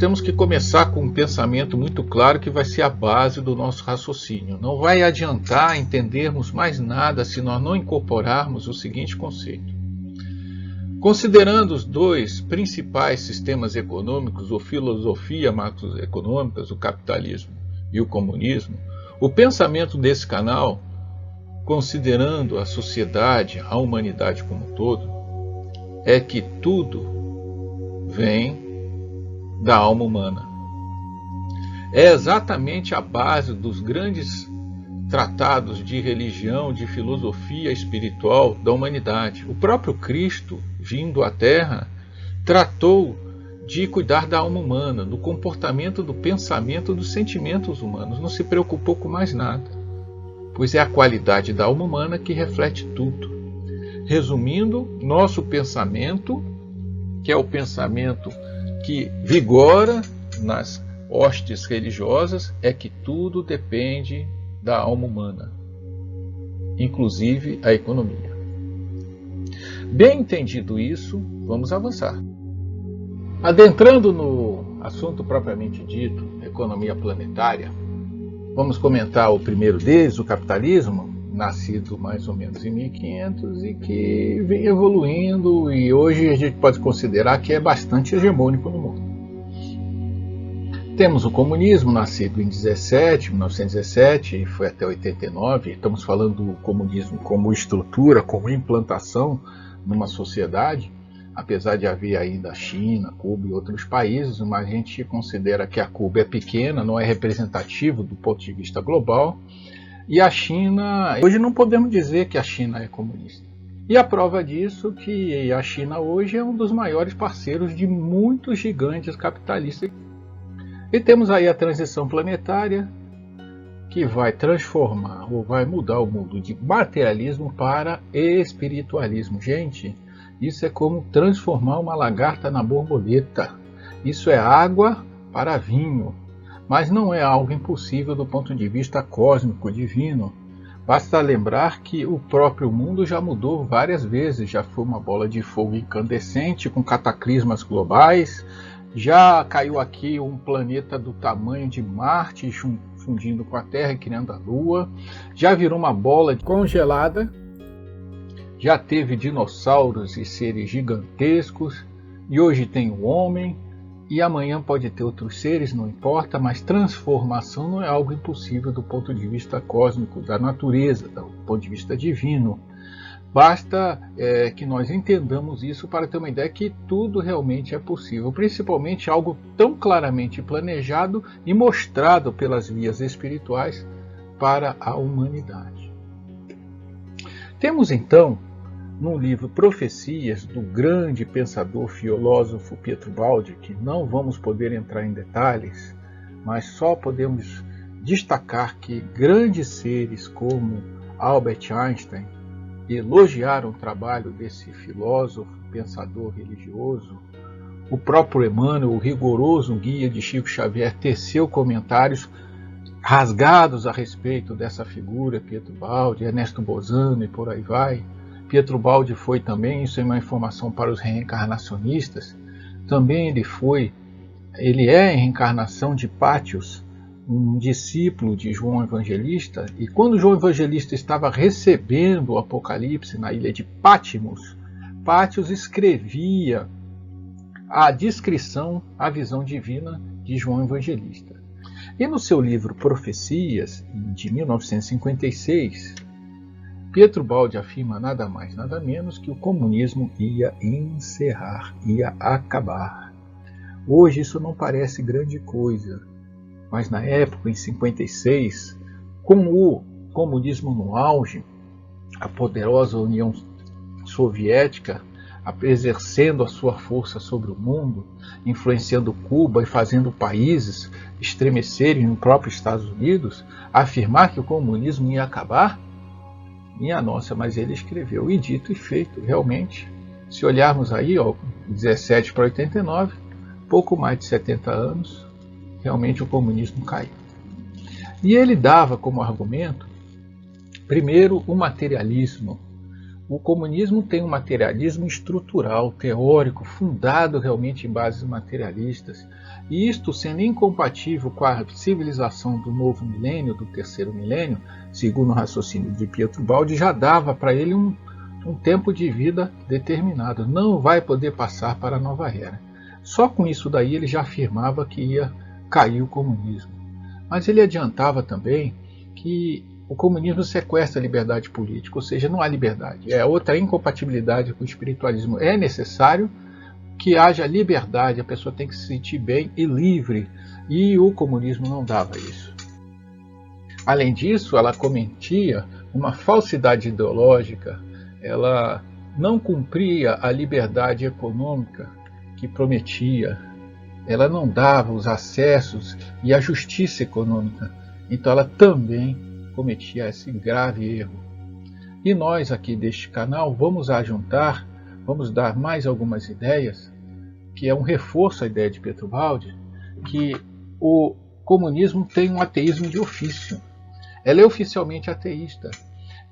temos que começar com um pensamento muito claro que vai ser a base do nosso raciocínio. Não vai adiantar entendermos mais nada se nós não incorporarmos o seguinte conceito. Considerando os dois principais sistemas econômicos ou filosofia macroeconômicas, o capitalismo e o comunismo, o pensamento desse canal, considerando a sociedade, a humanidade como um todo, é que tudo vem da alma humana. É exatamente a base dos grandes tratados de religião, de filosofia espiritual da humanidade. O próprio Cristo, vindo à Terra, tratou de cuidar da alma humana, do comportamento, do pensamento, dos sentimentos humanos. Não se preocupou com mais nada, pois é a qualidade da alma humana que reflete tudo. Resumindo, nosso pensamento, que é o pensamento que vigora nas hostes religiosas, é que tudo depende da alma humana, inclusive a economia. Bem entendido isso, vamos avançar. Adentrando no assunto propriamente dito, economia planetária, vamos comentar o primeiro deles, o capitalismo, nascido mais ou menos em 1500 e que vem evoluindo, e hoje a gente pode considerar que é bastante hegemônico no mundo. Temos o comunismo, nascido em 1917 e foi até 89. Estamos falando do comunismo como estrutura, como implantação numa sociedade, apesar de haver ainda a China, Cuba e outros países, mas a gente considera que a Cuba é pequena, não é representativo do ponto de vista global. E a China, hoje não podemos dizer que a China é comunista. E a prova disso é que a China hoje é um dos maiores parceiros de muitos gigantes capitalistas. E temos aí a transição planetária, que vai transformar ou vai mudar o mundo de materialismo para espiritualismo. Gente, isso é como transformar uma lagarta na borboleta. Isso é água para vinho. Mas não é algo impossível do ponto de vista cósmico, divino. Basta lembrar que o próprio mundo já mudou várias vezes, já foi uma bola de fogo incandescente com cataclismas globais, já caiu aqui um planeta do tamanho de Marte fundindo com a Terra e criando a Lua, já virou uma bola congelada, já teve dinossauros e seres gigantescos, e hoje tem o homem, e amanhã pode ter outros seres, não importa, mas transformação não é algo impossível do ponto de vista cósmico, da natureza, do ponto de vista divino. Basta que nós entendamos isso para ter uma ideia que tudo realmente é possível, principalmente algo tão claramente planejado e mostrado pelas vias espirituais para a humanidade. Temos então, no livro Profecias, do grande pensador filósofo Pietro Baldi, que não vamos poder entrar em detalhes, mas só podemos destacar que grandes seres como Albert Einstein elogiaram o trabalho desse filósofo, pensador religioso. O próprio Emmanuel, o rigoroso guia de Chico Xavier, teceu comentários rasgados a respeito dessa figura, Pietro Baldi, Ernesto Bozano e por aí vai. Pietro Baldi foi também, isso é uma informação para os reencarnacionistas, também ele é a reencarnação de Pátios, um discípulo de João Evangelista, e quando João Evangelista estava recebendo o Apocalipse na ilha de Patmos, Pátios escrevia a descrição, a visão divina de João Evangelista. E no seu livro Profecias, de 1956, Pietro Baldi afirma nada mais, nada menos que o comunismo ia encerrar, ia acabar. Hoje isso não parece grande coisa, mas na época, em 56, com o comunismo no auge, a poderosa União Soviética exercendo a sua força sobre o mundo, influenciando Cuba e fazendo países estremecerem no próprio Estados Unidos, afirmar que o comunismo ia acabar? Minha nossa, mas ele escreveu, e dito e feito, realmente. Se olharmos aí, 17 para 89, pouco mais de 70 anos, realmente o comunismo caiu. E ele dava como argumento, primeiro, o materialismo. o comunismo tem um materialismo estrutural, teórico, fundado realmente em bases materialistas, e isto sendo incompatível com a civilização do novo milênio, do terceiro milênio, segundo o raciocínio de Pietro Baldi, já dava para ele um tempo de vida determinado, não vai poder passar para a nova era. Só com isso daí ele já afirmava que ia cair o comunismo. Mas ele adiantava também que o comunismo sequestra a liberdade política, ou seja, não há liberdade. É outra incompatibilidade com o espiritualismo. É necessário que haja liberdade, a pessoa tem que se sentir bem e livre. E o comunismo não dava isso. Além disso, ela cometia uma falsidade ideológica, ela não cumpria a liberdade econômica que prometia, ela não dava os acessos e a justiça econômica. Então ela também cometia esse grave erro. E nós aqui deste canal vamos ajuntar, vamos dar mais algumas ideias, que é um reforço à ideia de Pietro Baldi, que o comunismo tem um ateísmo de ofício. Ela é oficialmente ateísta.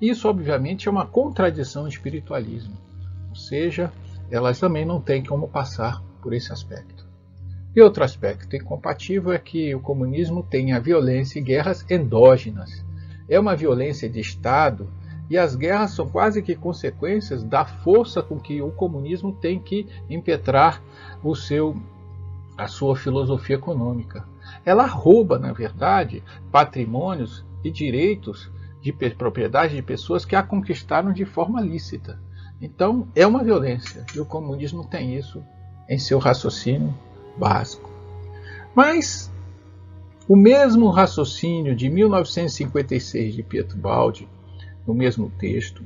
Isso, obviamente, é uma contradição do espiritualismo. Ou seja, elas também não têm como passar por esse aspecto. E outro aspecto incompatível é que o comunismo tem a violência e guerras endógenas. É uma violência de Estado e as guerras são quase que consequências da força com que o comunismo tem que impetrar a sua filosofia econômica. Ela rouba, na verdade, patrimônios e direitos de propriedade de pessoas que a conquistaram de forma lícita. Então, é uma violência, e o comunismo tem isso em seu raciocínio básico. Mas o mesmo raciocínio de 1956 de Pietro Baldi, no mesmo texto,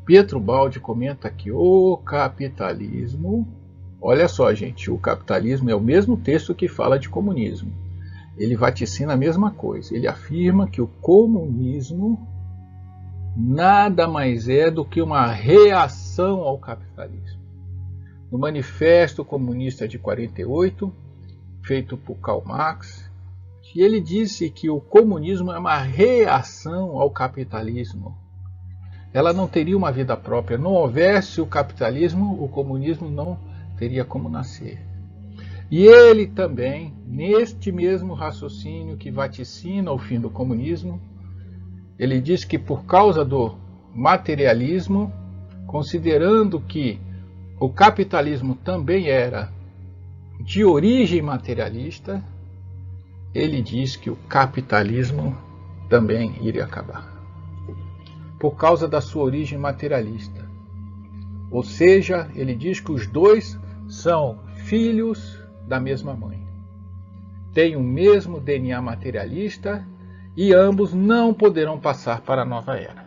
Pietro Baldi comenta que o capitalismo, olha só gente, o capitalismo é o mesmo texto que fala de comunismo. Ele vaticina a mesma coisa. Ele afirma que o comunismo nada mais é do que uma reação ao capitalismo. No Manifesto Comunista de 48, feito por Karl Marx, ele disse que o comunismo é uma reação ao capitalismo. Ela não teria uma vida própria. Não houvesse o capitalismo, o comunismo não teria como nascer. E ele também, neste mesmo raciocínio que vaticina o fim do comunismo, ele diz que por causa do materialismo, considerando que o capitalismo também era de origem materialista, ele diz que o capitalismo também iria acabar. Por causa da sua origem materialista. Ou seja, ele diz que os dois são filhos da mesma mãe. Têm o mesmo DNA materialista e ambos não poderão passar para a nova era.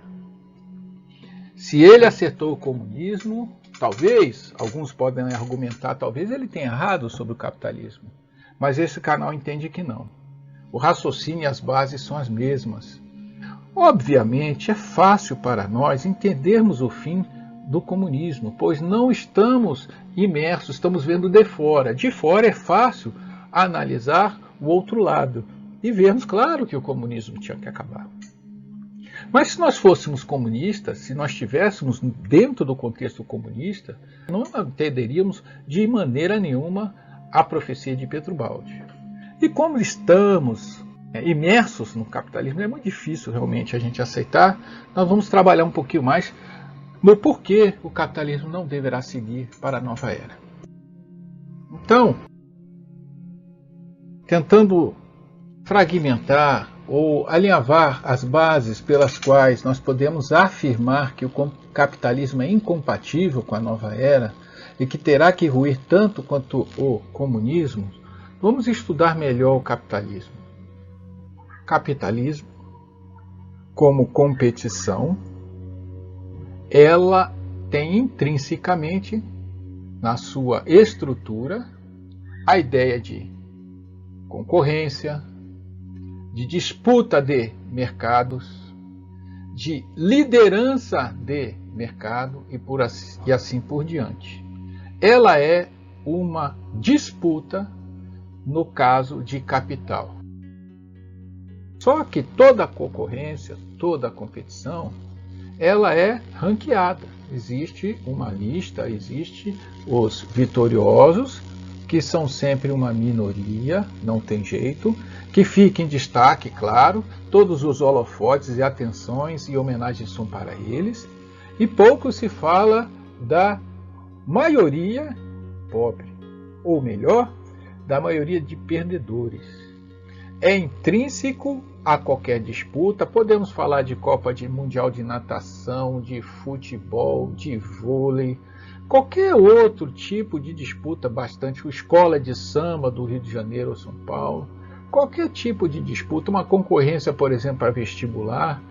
Se ele acertou o comunismo, talvez, alguns podem argumentar, talvez ele tenha errado sobre o capitalismo. Mas esse canal entende que não. O raciocínio e as bases são as mesmas. Obviamente, é fácil para nós entendermos o fim do comunismo, pois não estamos imersos, estamos vendo de fora. De fora é fácil analisar o outro lado e vermos, claro, que o comunismo tinha que acabar. Mas se nós fôssemos comunistas, se nós estivéssemos dentro do contexto comunista, não entenderíamos de maneira nenhuma a profecia de Pietro Baldi. E como estamos imersos no capitalismo, é muito difícil realmente a gente aceitar. Nós vamos trabalhar um pouquinho mais no porquê o capitalismo não deverá seguir para a nova era. Então, tentando fragmentar ou alinhavar as bases pelas quais nós podemos afirmar que o capitalismo é incompatível com a nova era e que terá que ruir tanto quanto o comunismo, vamos estudar melhor o capitalismo. Capitalismo, como competição, ela tem intrinsecamente na sua estrutura a ideia de concorrência, de disputa de mercados, de liderança de mercado e assim por diante. Ela é uma disputa no caso de capital. Só que toda a concorrência, toda a competição, ela é ranqueada. Existe uma lista, existe os vitoriosos, que são sempre uma minoria, não tem jeito, que fica em destaque, claro, todos os holofotes e atenções e homenagens são para eles, e pouco se fala da maioria pobre, ou melhor, da maioria de perdedores. É intrínseco a qualquer disputa, podemos falar de Copa Mundial de Natação, de futebol, de vôlei, qualquer outro tipo de disputa bastante, escola de samba do Rio de Janeiro ou São Paulo, qualquer tipo de disputa, uma concorrência, por exemplo, para vestibular,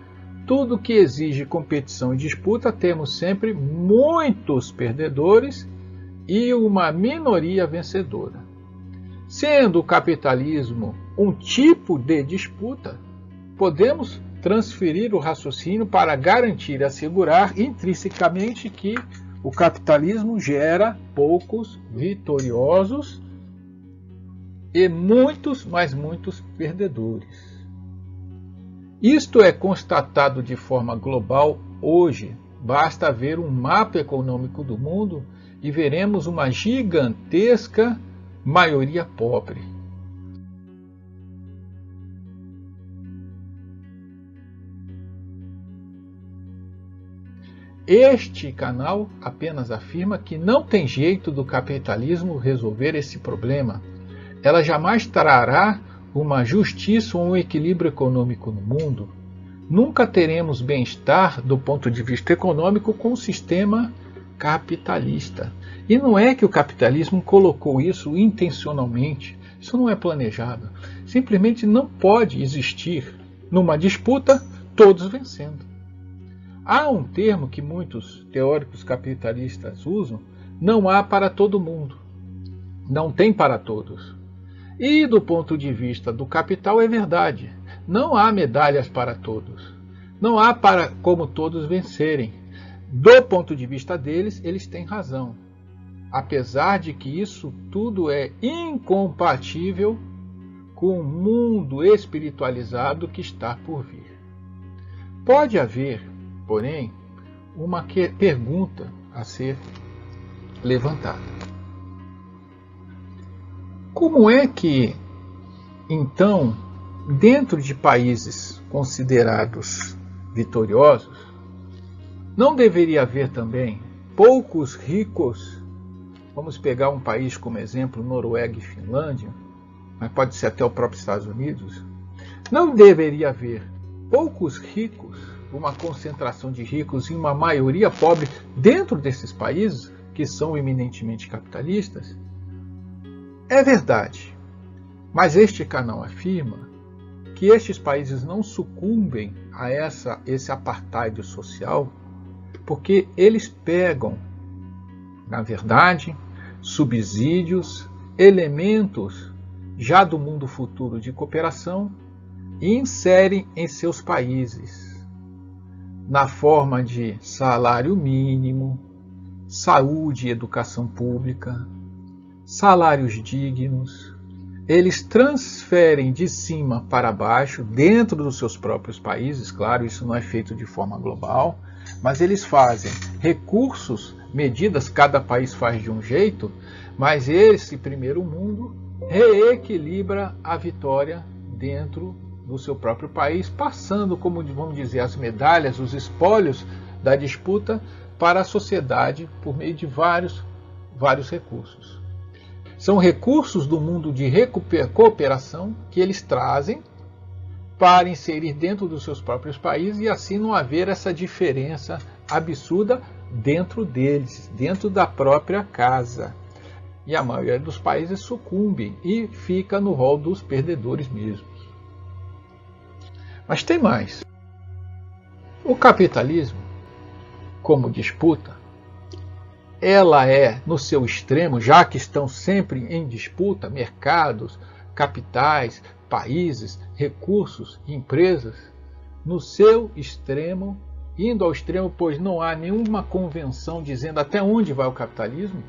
tudo que exige competição e disputa, temos sempre muitos perdedores e uma minoria vencedora. Sendo o capitalismo um tipo de disputa, podemos transferir o raciocínio para garantir e assegurar intrinsecamente que o capitalismo gera poucos vitoriosos e muitos, mas muitos perdedores. Isto é constatado de forma global hoje. Basta ver um mapa econômico do mundo e veremos uma gigantesca maioria pobre. Este canal apenas afirma que não tem jeito do capitalismo resolver esse problema. Ela jamais trará uma justiça ou um equilíbrio econômico no mundo. Nunca teremos bem-estar do ponto de vista econômico com o sistema capitalista. E não é que o capitalismo colocou isso intencionalmente. Isso não é planejado. Simplesmente não pode existir numa disputa todos vencendo. Há um termo que muitos teóricos capitalistas usam: não há para todo mundo. Não tem para todos. E do ponto de vista do capital é verdade. Não há medalhas para todos. Não há para como todos vencerem. Do ponto de vista deles, eles têm razão. Apesar de que isso tudo é incompatível com o mundo espiritualizado que está por vir. Pode haver, porém, uma pergunta a ser levantada. Como é que, então, dentro de países considerados vitoriosos, não deveria haver também poucos ricos? Vamos pegar um país como exemplo, Noruega e Finlândia, mas pode ser até o próprio Estados Unidos. Não deveria haver poucos ricos, uma concentração de ricos e uma maioria pobre dentro desses países que são eminentemente capitalistas? É verdade, mas este canal afirma que estes países não sucumbem a esse apartheid social porque eles pegam, na verdade, subsídios, elementos já do mundo futuro de cooperação e inserem em seus países, na forma de salário mínimo, saúde e educação pública, salários dignos. Eles transferem de cima para baixo, dentro dos seus próprios países, claro, isso não é feito de forma global, mas eles fazem recursos, medidas, cada país faz de um jeito, mas esse primeiro mundo reequilibra a vitória dentro do seu próprio país, passando, como vamos dizer, as medalhas, os espólios da disputa para a sociedade por meio de vários recursos. São recursos do mundo de cooperação que eles trazem para inserir dentro dos seus próprios países e assim não haver essa diferença absurda dentro deles, dentro da própria casa. E a maioria dos países sucumbe e fica no rol dos perdedores mesmos. Mas tem mais. O capitalismo, como disputa, ela é, no seu extremo, já que estão sempre em disputa, mercados, capitais, países, recursos, empresas, no seu extremo, indo ao extremo, pois não há nenhuma convenção dizendo até onde vai o capitalismo.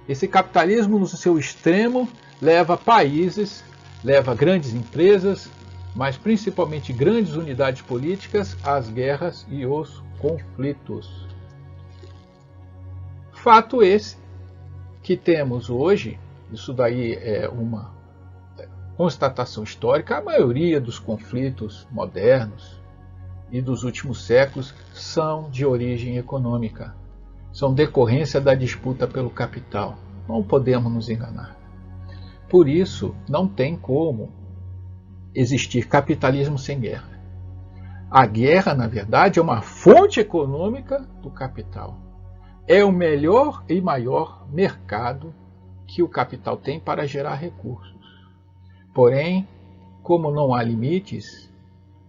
Esse capitalismo, no seu extremo, leva países, leva grandes empresas, mas principalmente grandes unidades políticas, as guerras e os conflitos. Fato esse que temos hoje, isso daí é uma constatação histórica, a maioria dos conflitos modernos e dos últimos séculos são de origem econômica, são decorrência da disputa pelo capital. Não podemos nos enganar. Por isso, não tem como existir capitalismo sem guerra. A guerra, na verdade, é uma fonte econômica do capital. É o melhor e maior mercado que o capital tem para gerar recursos. Porém, como não há limites,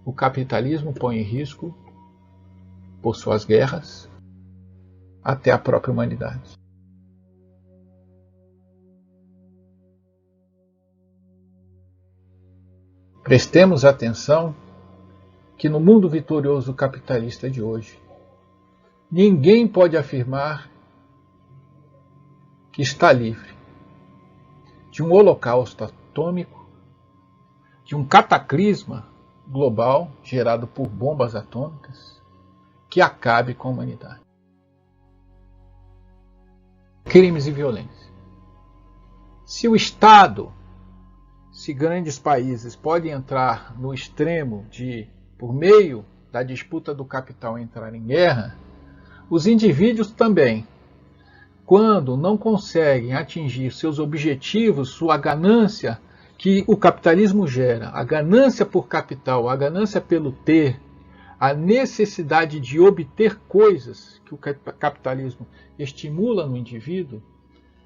o capitalismo põe em risco, por suas guerras, até a própria humanidade. Prestemos atenção que no mundo vitorioso capitalista de hoje, ninguém pode afirmar que está livre de um holocausto atômico, de um cataclisma global gerado por bombas atômicas que acabe com a humanidade. Crimes e violência. Se o Estado, se grandes países podem entrar no extremo de, por meio da disputa do capital, entrar em guerra, os indivíduos também, quando não conseguem atingir seus objetivos, sua ganância que o capitalismo gera, a ganância por capital, a ganância pelo ter, a necessidade de obter coisas que o capitalismo estimula no indivíduo,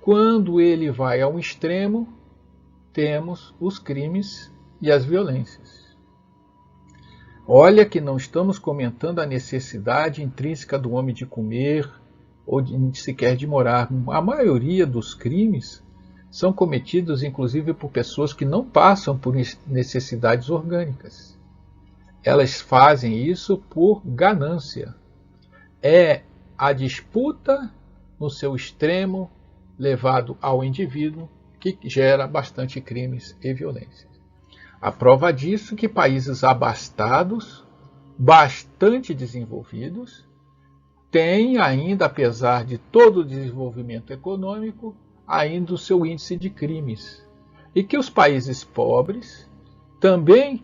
quando ele vai ao extremo, temos os crimes e as violências. Olha que não estamos comentando a necessidade intrínseca do homem de comer ou sequer de morar. A maioria dos crimes são cometidos, inclusive, por pessoas que não passam por necessidades orgânicas. Elas fazem isso por ganância. É a disputa no seu extremo levado ao indivíduo que gera bastante crimes e violências. A prova disso é que países abastados, bastante desenvolvidos, têm ainda, apesar de todo o desenvolvimento econômico, ainda o seu índice de crimes. E que os países pobres, também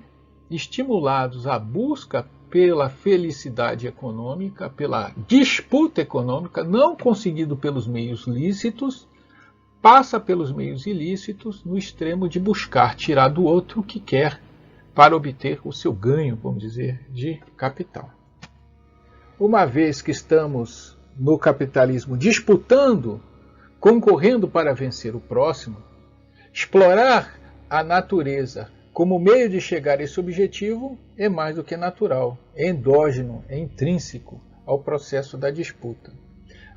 estimulados à busca pela felicidade econômica, pela disputa econômica, não conseguido pelos meios lícitos, passa pelos meios ilícitos no extremo de buscar tirar do outro o que quer para obter o seu ganho, vamos dizer, de capital. Uma vez que estamos no capitalismo disputando, concorrendo para vencer o próximo, explorar a natureza como meio de chegar a esse objetivo é mais do que natural, é endógeno, é intrínseco ao processo da disputa.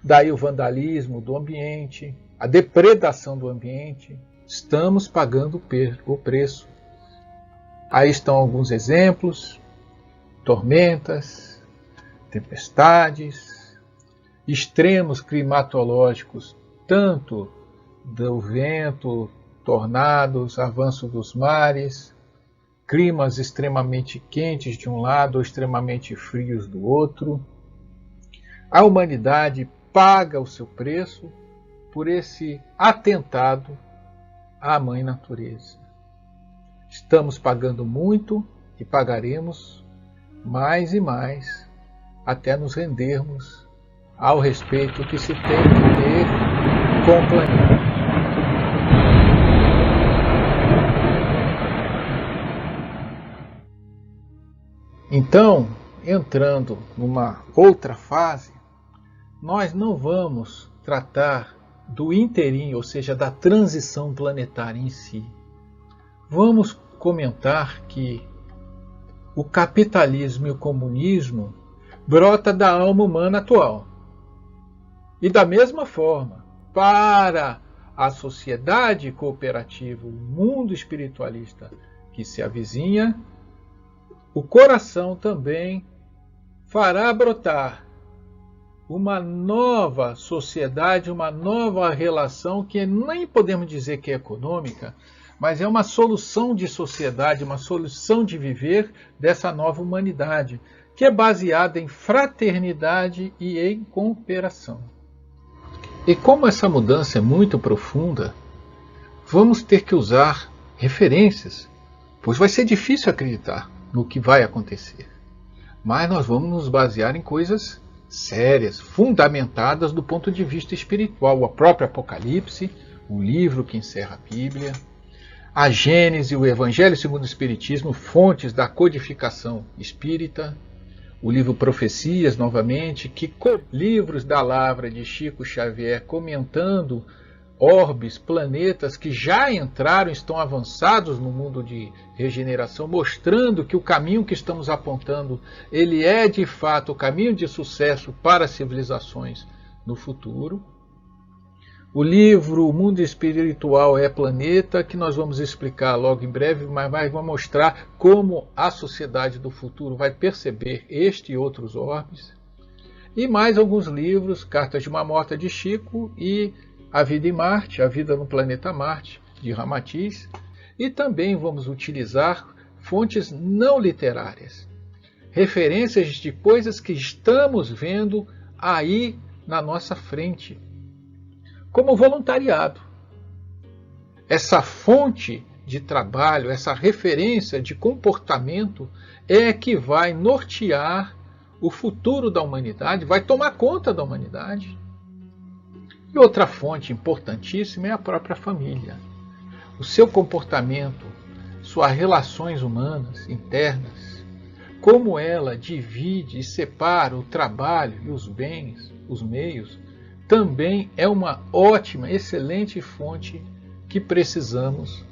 Daí o vandalismo do ambiente, a depredação do ambiente, estamos pagando o preço. Aí estão alguns exemplos: tormentas, tempestades, extremos climatológicos, tanto do vento, tornados, avanço dos mares, climas extremamente quentes de um lado ou extremamente frios do outro. A humanidade paga o seu preço por esse atentado à mãe natureza. Estamos pagando muito e pagaremos mais e mais até nos rendermos ao respeito que se tem que ter com o planeta. Então, entrando numa outra fase, nós não vamos tratar do interim, ou seja, da transição planetária em si. Vamos comentar que o capitalismo e o comunismo brota da alma humana atual. E da mesma forma, para a sociedade cooperativa, o mundo espiritualista que se avizinha, o coração também fará brotar uma nova sociedade, uma nova relação que nem podemos dizer que é econômica, mas é uma solução de sociedade, uma solução de viver dessa nova humanidade, que é baseada em fraternidade e em cooperação. E como essa mudança é muito profunda, vamos ter que usar referências, pois vai ser difícil acreditar no que vai acontecer. Mas nós vamos nos basear em coisas sérias, fundamentadas do ponto de vista espiritual. O próprio Apocalipse, o livro que encerra a Bíblia, a Gênese, o Evangelho segundo o Espiritismo, fontes da codificação espírita, o livro Profecias, novamente, livros da Lavra de Chico Xavier comentando orbes, planetas que já entraram, estão avançados no mundo de regeneração, mostrando que o caminho que estamos apontando, ele é de fato o caminho de sucesso para as civilizações no futuro. O livro O Mundo Espiritual é Planeta, que nós vamos explicar logo em breve, mas vai mostrar como a sociedade do futuro vai perceber este e outros orbes. E mais alguns livros, Cartas de uma Morta de Chico e A Vida em Marte, A Vida no Planeta Marte, de Ramatiz. E também vamos utilizar fontes não literárias, referências de coisas que estamos vendo aí na nossa frente, como voluntariado. Essa fonte de trabalho, essa referência de comportamento é que vai nortear o futuro da humanidade, vai tomar conta da humanidade. E outra fonte importantíssima é a própria família. O seu comportamento, suas relações humanas internas, como ela divide e separa o trabalho e os bens, os meios, também é uma ótima, excelente fonte que precisamos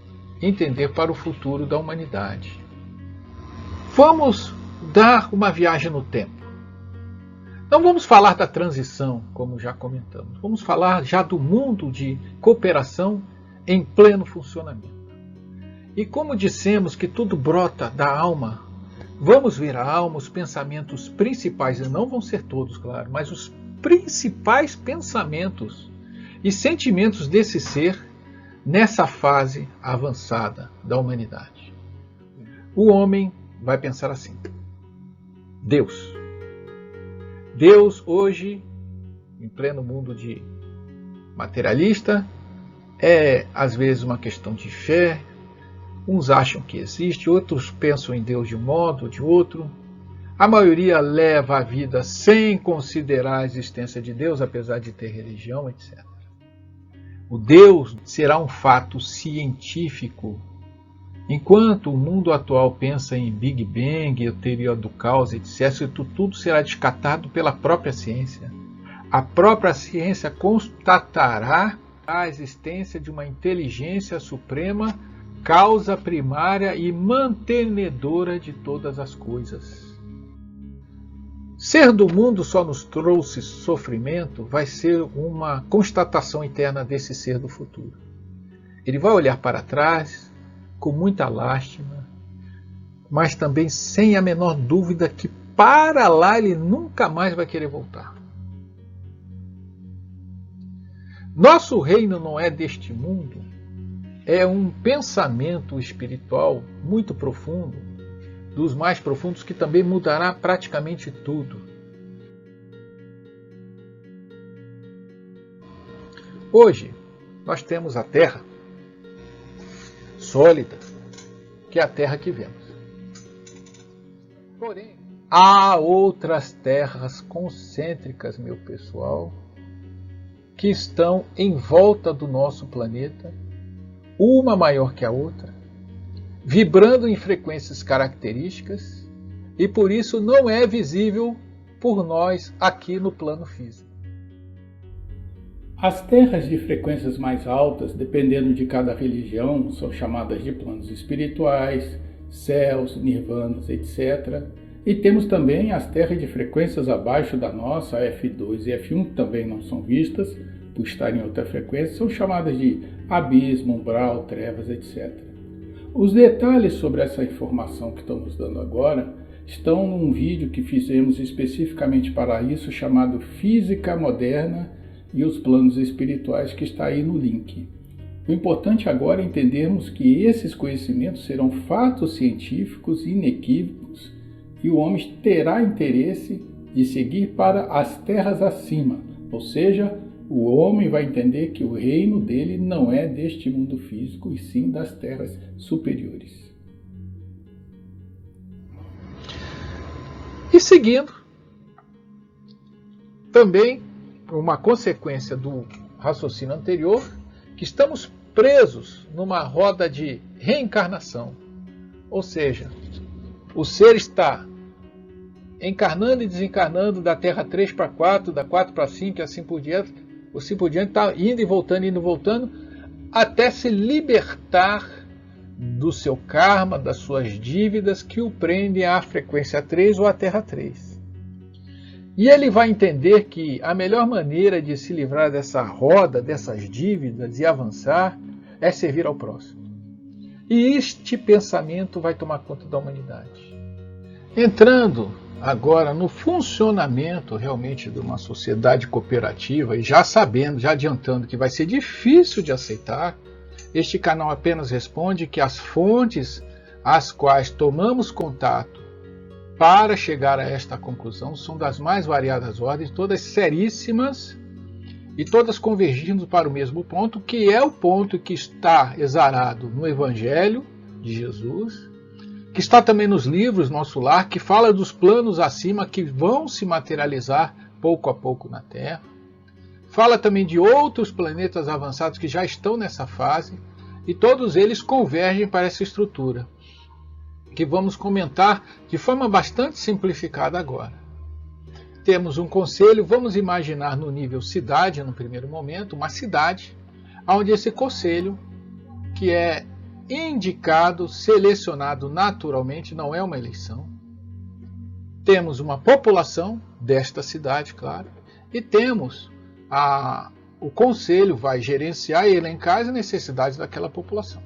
entender para o futuro da humanidade. Vamos dar uma viagem no tempo. Não vamos falar da transição, como já comentamos. Vamos falar já do mundo de cooperação em pleno funcionamento. E como dissemos que tudo brota da alma, vamos ver a alma, os pensamentos principais, e não vão ser todos, claro, mas os principais pensamentos e sentimentos desse ser nessa fase avançada da humanidade. O homem vai pensar assim: Deus hoje, em pleno mundo de materialista, é às vezes uma questão de fé. Uns acham que existe, outros pensam em Deus de um modo ou de outro. A maioria leva a vida sem considerar a existência de Deus, apesar de ter religião, etc. O Deus será um fato científico. Enquanto o mundo atual pensa em Big Bang, a teoria do caos, etc., tudo será descartado pela própria ciência. A própria ciência constatará a existência de uma inteligência suprema, causa primária e mantenedora de todas as coisas. Ser do mundo só nos trouxe sofrimento vai ser uma constatação interna desse ser do futuro. Ele vai olhar para trás com muita lástima, mas também sem a menor dúvida que para lá ele nunca mais vai querer voltar. Nosso reino não é deste mundo, é um pensamento espiritual muito profundo, dos mais profundos, que também mudará praticamente tudo. Hoje, nós temos a Terra sólida, que é a Terra que vemos. Porém, há outras terras concêntricas, meu pessoal, que estão em volta do nosso planeta, uma maior que a outra, vibrando em frequências características, e por isso não é visível por nós aqui no plano físico. As terras de frequências mais altas, dependendo de cada religião, são chamadas de planos espirituais, céus, nirvanas, etc. E temos também as terras de frequências abaixo da nossa, F2 e F1, que também não são vistas, por estarem em outra frequência, são chamadas de abismo, umbral, trevas, etc. Os detalhes sobre essa informação que estamos dando agora estão num vídeo que fizemos especificamente para isso, chamado Física Moderna e os Planos Espirituais, que está aí no link. O importante agora é entendermos que esses conhecimentos serão fatos científicos inequívocos e o homem terá interesse de seguir para as terras acima, ou seja, o homem vai entender que o reino dele não é deste mundo físico, e sim das terras superiores. E seguindo, também uma consequência do raciocínio anterior, que estamos presos numa roda de reencarnação. Ou seja, o ser está encarnando e desencarnando da Terra 3 para 4, da 4 para 5 e assim por diante. Assim por diante, está indo e voltando, até se libertar do seu karma, das suas dívidas que o prendem à frequência 3 ou à Terra 3. E ele vai entender que a melhor maneira de se livrar dessa roda, dessas dívidas e avançar é servir ao próximo. E este pensamento vai tomar conta da humanidade. Entrando agora no funcionamento realmente de uma sociedade cooperativa, e já sabendo, já adiantando que vai ser difícil de aceitar, este canal apenas responde que as fontes às quais tomamos contato para chegar a esta conclusão são das mais variadas ordens, todas seríssimas e todas convergindo para o mesmo ponto, que é o ponto que está exarado no Evangelho de Jesus, que está também nos livros Nosso Lar, que fala dos planos acima que vão se materializar pouco a pouco na Terra. Fala também de outros planetas avançados que já estão nessa fase, e todos eles convergem para essa estrutura, que vamos comentar de forma bastante simplificada agora. Temos um conselho, vamos imaginar no nível cidade, no primeiro momento, uma cidade, onde esse conselho, que é indicado, selecionado naturalmente, não é uma eleição. Temos uma população desta cidade, claro, e temos o conselho vai gerenciar e elencar as necessidades daquela população.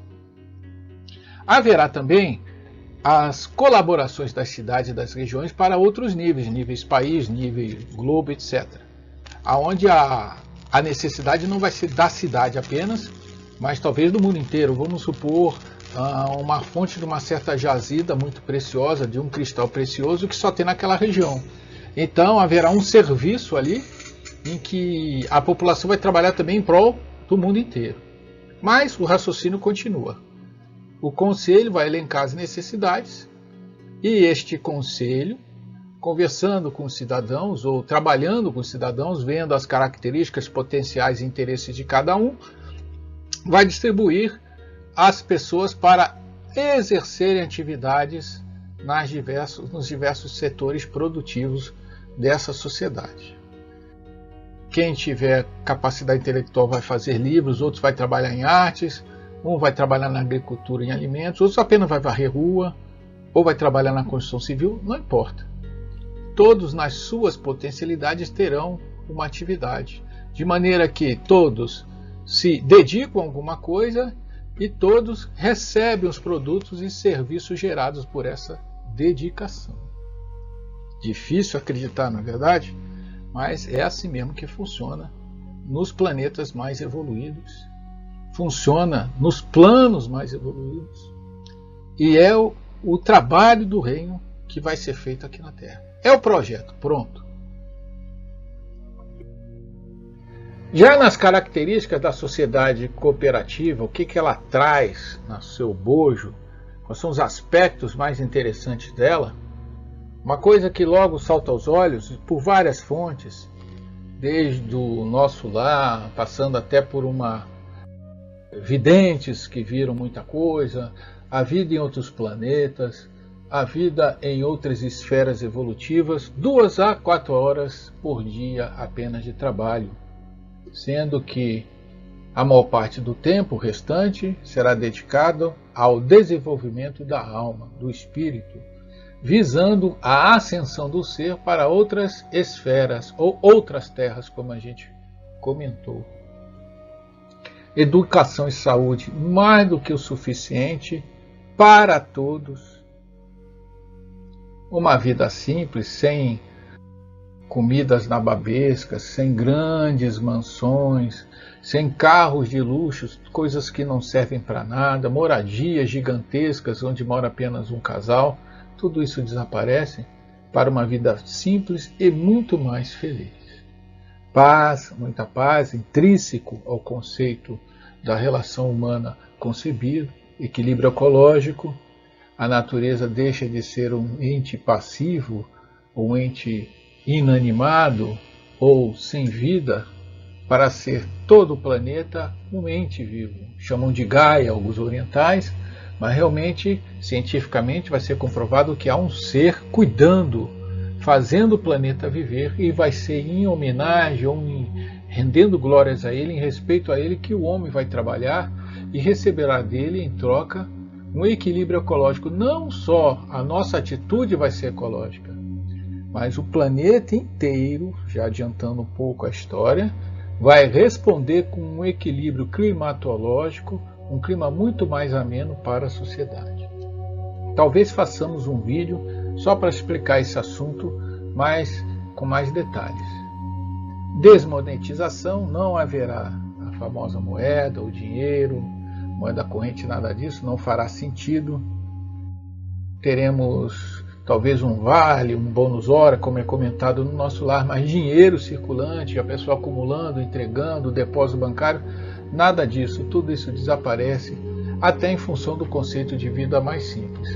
Haverá também as colaborações das cidades e das regiões para outros níveis, níveis país, nível globo, etc. Onde a necessidade não vai ser da cidade apenas, mas talvez do mundo inteiro. Vamos supor uma fonte de uma certa jazida muito preciosa, de um cristal precioso que só tem naquela região. Então haverá um serviço ali em que a população vai trabalhar também em prol do mundo inteiro. Mas o raciocínio continua. O conselho vai elencar as necessidades e este conselho, conversando com os cidadãos ou trabalhando com os cidadãos, vendo as características potenciais e interesses de cada um, vai distribuir as pessoas para exercerem atividades nos diversos setores produtivos dessa sociedade. Quem tiver capacidade intelectual vai fazer livros, outros vai trabalhar em artes, um vai trabalhar na agricultura em alimentos, outros apenas vai varrer rua, ou vai trabalhar na construção civil, não importa. Todos nas suas potencialidades terão uma atividade, de maneira que todos se dedicam a alguma coisa e todos recebem os produtos e serviços gerados por essa dedicação. Difícil acreditar, na verdade, mas é assim mesmo que funciona nos planetas mais evoluídos, funciona nos planos mais evoluídos, e é o trabalho do reino que vai ser feito aqui na Terra. É o projeto, pronto. Já nas características da sociedade cooperativa, o que ela traz no seu bojo, quais são os aspectos mais interessantes dela, uma coisa que logo salta aos olhos, por várias fontes, desde o Nosso Lar, passando até por videntes que viram muita coisa, a vida em outros planetas, a vida em outras esferas evolutivas, 2 a 4 horas por dia apenas de trabalho, sendo que a maior parte do tempo restante será dedicado ao desenvolvimento da alma, do espírito, visando a ascensão do ser para outras esferas ou outras terras, como a gente comentou. Educação e saúde, mais do que o suficiente para todos. Uma vida simples, sem comidas nababescas, sem grandes mansões, sem carros de luxo, coisas que não servem para nada, moradias gigantescas onde mora apenas um casal, tudo isso desaparece para uma vida simples e muito mais feliz. Paz, muita paz, intrínseco ao conceito da relação humana concebida, equilíbrio ecológico, a natureza deixa de ser um ente passivo, um ente inanimado ou sem vida, para ser todo o planeta um ente vivo. Chamam de Gaia alguns orientais, mas realmente, cientificamente, vai ser comprovado que há um ser cuidando, fazendo o planeta viver, e vai ser em homenagem ou rendendo glórias a ele, em respeito a ele, que o homem vai trabalhar e receberá dele em troca um equilíbrio ecológico. Não só a nossa atitude vai ser ecológica, mas o planeta inteiro, já adiantando um pouco a história, vai responder com um equilíbrio climatológico, um clima muito mais ameno para a sociedade. Talvez façamos um vídeo só para explicar esse assunto, mas com mais detalhes. Desmonetização, não haverá a famosa moeda, o dinheiro, moeda corrente, nada disso, não fará sentido. Teremos talvez um vale, um bônus hora, como é comentado no Nosso Lar, mas dinheiro circulante, a pessoa acumulando, entregando, depósito bancário, nada disso, tudo isso desaparece, até em função do conceito de vida mais simples.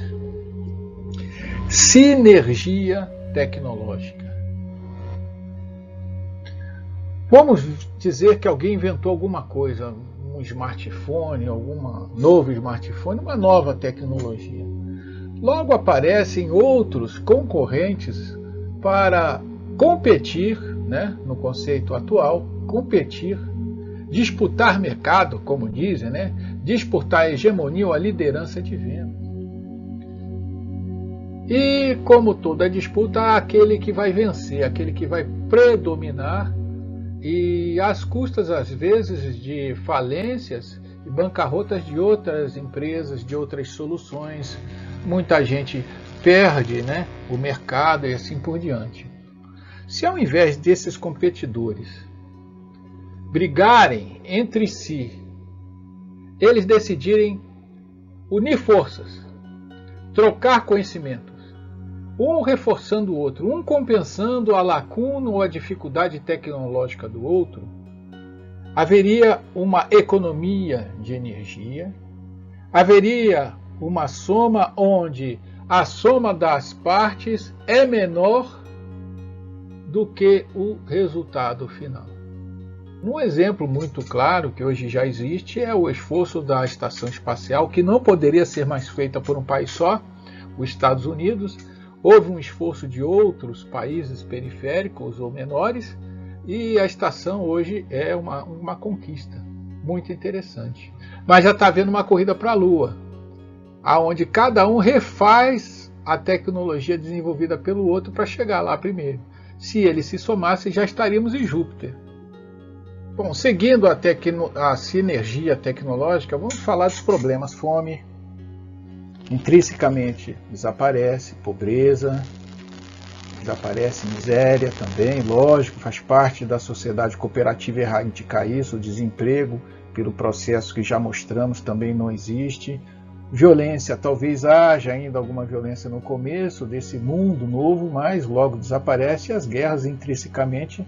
Sinergia tecnológica. Vamos dizer que alguém inventou alguma coisa, um smartphone, algum novo smartphone, uma nova tecnologia. Logo aparecem outros concorrentes para competir, né, no conceito atual, competir, disputar mercado, como dizem, né, disputar a hegemonia ou a liderança de venda. E como toda disputa, há aquele que vai vencer, aquele que vai predominar, e às custas, às vezes, de falências e bancarrotas de outras empresas, de outras soluções. Muita gente perde, né, o mercado e assim por diante. Se ao invés desses competidores brigarem entre si, eles decidirem unir forças, trocar conhecimentos, um reforçando o outro, um compensando a lacuna ou a dificuldade tecnológica do outro, haveria uma economia de energia, haveria uma soma onde a soma das partes é menor do que o resultado final. Um exemplo muito claro que hoje já existe é o esforço da estação espacial, que não poderia ser mais feita por um país só, os Estados Unidos. Houve um esforço de outros países periféricos ou menores, e a estação hoje é uma conquista muito interessante. Mas já está havendo uma corrida para a Lua, onde cada um refaz a tecnologia desenvolvida pelo outro para chegar lá primeiro. Se eles se somassem, já estaríamos em Júpiter. Bom, seguindo a sinergia tecnológica, vamos falar dos problemas. Fome, intrinsecamente, desaparece. Pobreza, desaparece. Miséria também, lógico, faz parte da sociedade cooperativa erradicar isso. O desemprego, pelo processo que já mostramos, também não existe. Violência, talvez haja ainda alguma violência no começo desse mundo novo, mas logo desaparece, e as guerras intrinsecamente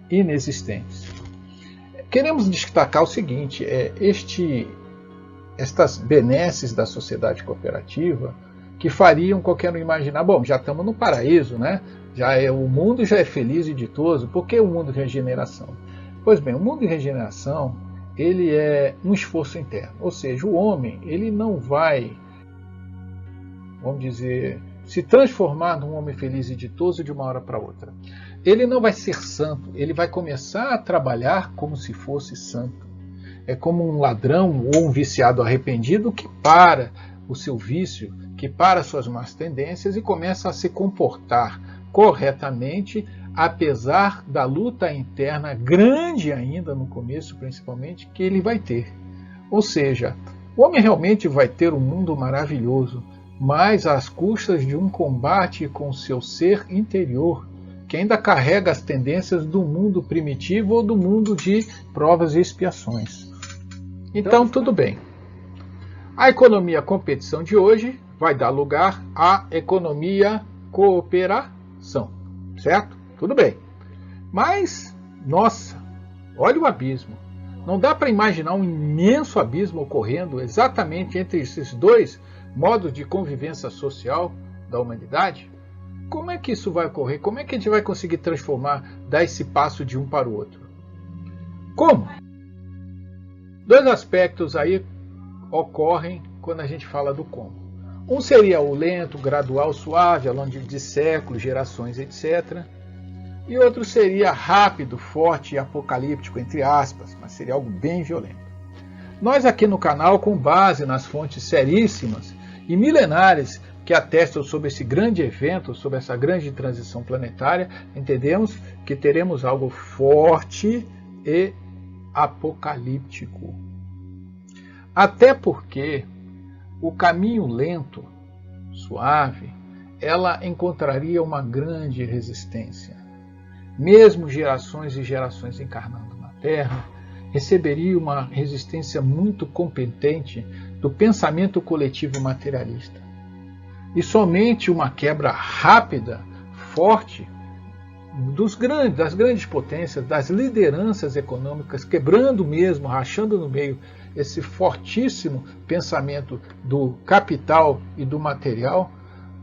inexistentes. Queremos destacar o seguinte, estas benesses da sociedade cooperativa que fariam qualquer um imaginar, bom, já estamos no paraíso, né? O mundo já é feliz e ditoso. Por que o mundo de regeneração? Pois bem, o mundo de regeneração, ele é um esforço interno, ou seja, o homem ele não vai, vamos dizer, se transformar num homem feliz e ditoso de uma hora para outra. Ele não vai ser santo, ele vai começar a trabalhar como se fosse santo. É como um ladrão ou um viciado arrependido que para o seu vício, que para suas más tendências e começa a se comportar corretamente, apesar da luta interna grande ainda no começo, principalmente, que ele vai ter. Ou seja, o homem realmente vai ter um mundo maravilhoso, mas às custas de um combate com seu ser interior, que ainda carrega as tendências do mundo primitivo ou do mundo de provas e expiações. Então, tudo bem. A economia competição de hoje vai dar lugar à economia cooperação, certo? Tudo bem. Mas, nossa, olha o abismo. Não dá para imaginar um imenso abismo ocorrendo exatamente entre esses dois modos de convivência social da humanidade? Como é que isso vai ocorrer? Como é que a gente vai conseguir transformar, dar esse passo de um para o outro? Como? Dois aspectos aí ocorrem quando a gente fala do como. Um seria o lento, gradual, suave, ao longo de séculos, gerações, etc. E outro seria rápido, forte e apocalíptico, entre aspas, mas seria algo bem violento. Nós aqui no canal, com base nas fontes seríssimas e milenares que atestam sobre esse grande evento, sobre essa grande transição planetária, entendemos que teremos algo forte e apocalíptico. Até porque o caminho lento, suave, ela encontraria uma grande resistência. Mesmo gerações e gerações encarnando na Terra, receberia uma resistência muito competente do pensamento coletivo materialista. E somente uma quebra rápida, forte, das grandes potências, das lideranças econômicas, quebrando mesmo, rachando no meio esse fortíssimo pensamento do capital e do material,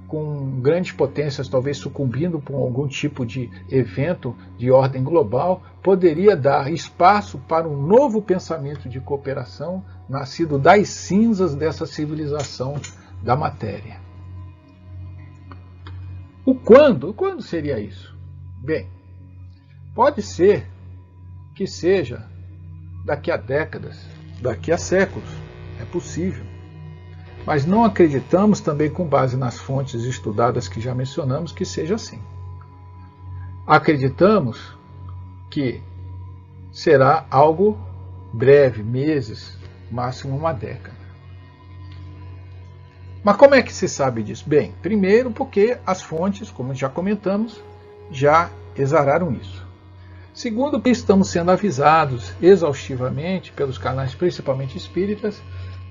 com grandes potências talvez sucumbindo por algum tipo de evento de ordem global, poderia dar espaço para um novo pensamento de cooperação nascido das cinzas dessa civilização da matéria. O quando? Quando seria isso? Bem, pode ser que seja daqui a décadas, daqui a séculos, é possível. Mas não acreditamos também, com base nas fontes estudadas que já mencionamos, que seja assim. Acreditamos que será algo breve, meses, máximo uma década. Mas como é que se sabe disso? Bem, primeiro porque as fontes, como já comentamos, já exararam isso. Segundo, que estamos sendo avisados exaustivamente pelos canais, principalmente espíritas,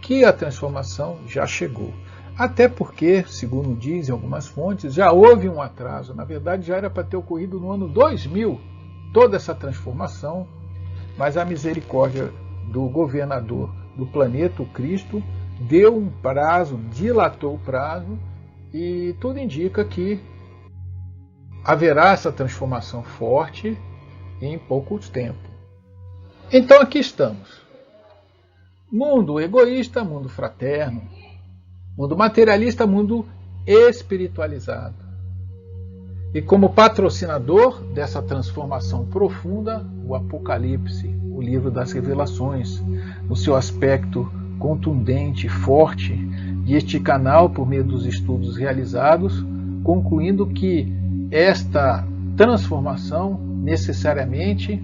que a transformação já chegou. Até porque, segundo dizem algumas fontes, já houve um atraso. Na verdade, já era para ter ocorrido no ano 2000 toda essa transformação, mas a misericórdia do governador do planeta, o Cristo, deu um prazo, dilatou o prazo, e tudo indica que haverá essa transformação forte em pouco tempo. Então aqui estamos. Mundo egoísta, mundo fraterno. Mundo materialista, mundo espiritualizado. E como patrocinador dessa transformação profunda, o Apocalipse, o livro das revelações, no seu aspecto contundente, forte, e este canal, por meio dos estudos realizados, concluindo que esta transformação, necessariamente,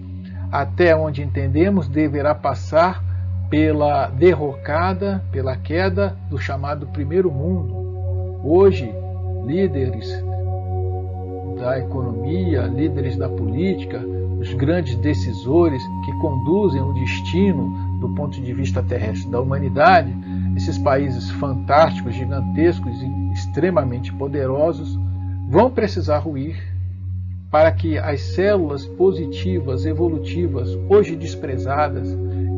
até onde entendemos, deverá passar pela derrocada, pela queda do chamado primeiro mundo. Hoje, líderes da economia, líderes da política, os grandes decisores que conduzem o destino do ponto de vista terrestre da humanidade, esses países fantásticos, gigantescos e extremamente poderosos, vão precisar ruir para que as células positivas, evolutivas, hoje desprezadas,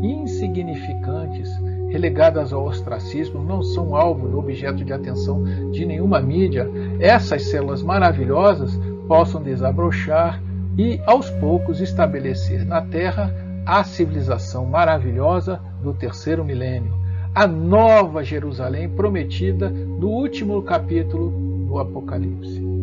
insignificantes, relegadas ao ostracismo, não são alvo e objeto de atenção de nenhuma mídia, essas células maravilhosas possam desabrochar e, aos poucos, estabelecer na Terra a civilização maravilhosa do terceiro milênio, a nova Jerusalém prometida no último capítulo do Apocalipse.